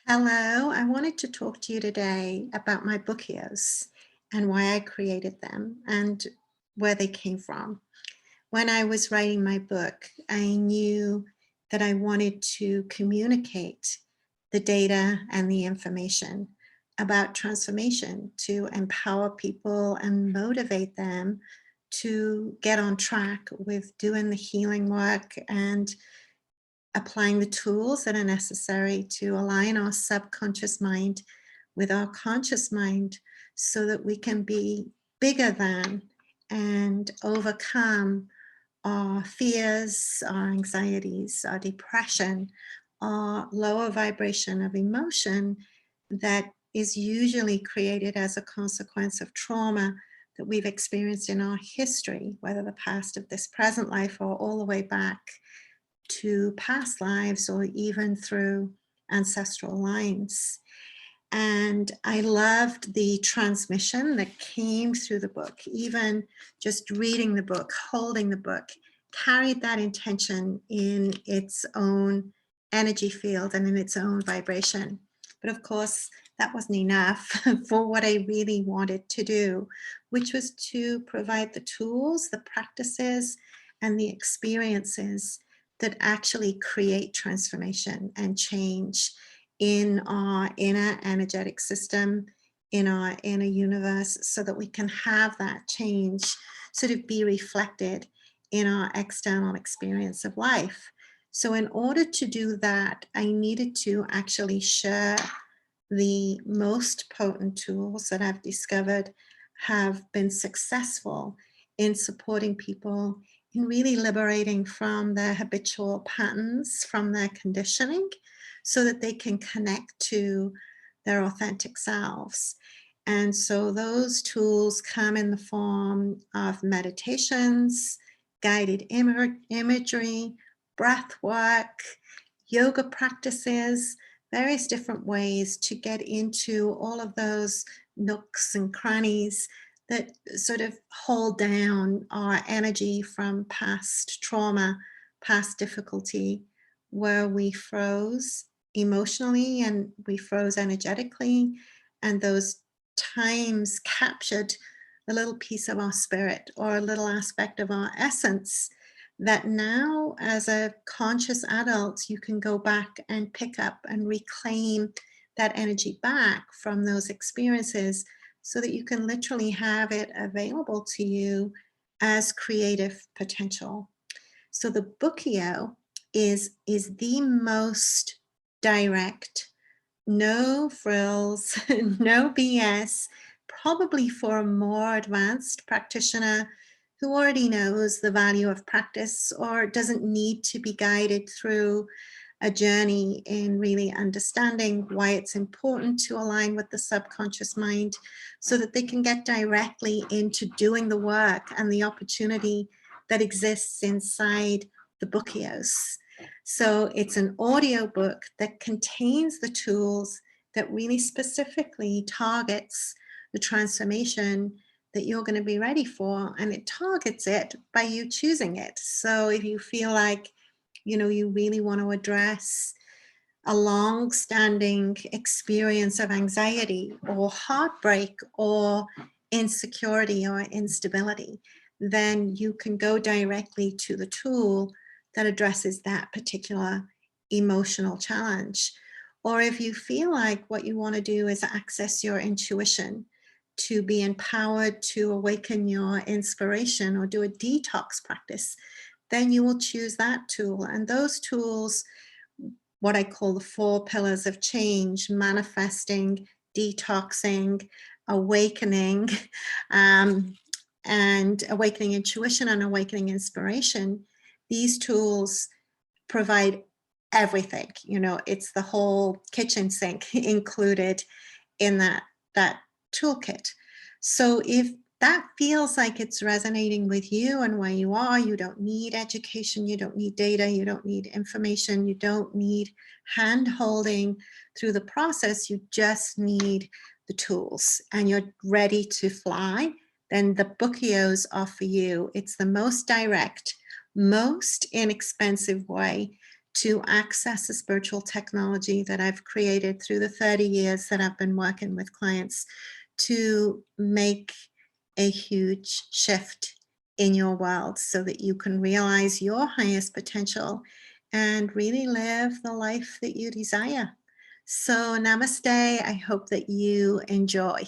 Hello, I wanted to talk to you today about my bookios and why I created them and where they came from. When I was writing my book, I knew that I wanted to communicate the data and the information about transformation to empower people and motivate them to get on track with doing the healing work and applying the tools that are necessary to align our subconscious mind with our conscious mind so that we can be bigger than and overcome our fears, our anxieties, our depression, our lower vibration of emotion that is usually created as a consequence of trauma that we've experienced in our history, whether the past of this present life or all the way back to past lives or even through ancestral lines. And I loved the transmission that came through the book. Even just reading the book, holding the book, carried that intention in its own energy field and in its own vibration. But of course, that wasn't enough for what I really wanted to do, which was to provide the tools, the practices, and the experiences that actually create transformation and change in our inner energetic system, in our inner universe, so that we can have that change sort of be reflected in our external experience of life. So in order to do that, I needed to actually share the most potent tools that I've discovered have been successful in supporting people in really liberating from their habitual patterns, from their conditioning, so that they can connect to their authentic selves. And so those tools come in the form of meditations, guided imagery, breath work, yoga practices, various different ways to get into all of those nooks and crannies that sort of hold down our energy from past trauma, past difficulty, where we froze emotionally and we froze energetically. And those times captured a little piece of our spirit or a little aspect of our essence that now, as a conscious adult, you can go back and pick up and reclaim that energy back from those experiences so that you can literally have it available to you as creative potential. So the bookio is the most direct, no frills, no BS, probably for a more advanced practitioner who already knows the value of practice or doesn't need to be guided through a journey in really understanding why it's important to align with the subconscious mind so that they can get directly into doing the work and the opportunity that exists inside the bookios. So it's an audio book that contains the tools that really specifically targets the transformation that you're going to be ready for, and it targets it by you choosing it. So if you feel like, you really want to address a long-standing experience of anxiety or heartbreak or insecurity or instability, then you can go directly to the tool that addresses that particular emotional challenge. Or if you feel like what you want to do is access your intuition, to be empowered to awaken your inspiration or do a detox practice, then you will choose that tool. And those tools, what I call the 4 pillars of change: manifesting, detoxing, awakening, and awakening intuition and awakening inspiration. These tools provide everything. It's the whole kitchen sink included in that toolkit. So if that feels like it's resonating with you and where you are, you don't need education, you don't need data, you don't need information, you don't need hand holding through the process, you just need the tools and you're ready to fly, then the bookios are for you. It's the most direct, most inexpensive way to access the spiritual technology that I've created through the 30 years that I've been working with clients to make a huge shift in your world so that you can realize your highest potential and really live the life that you desire. So, namaste. I hope that you enjoy.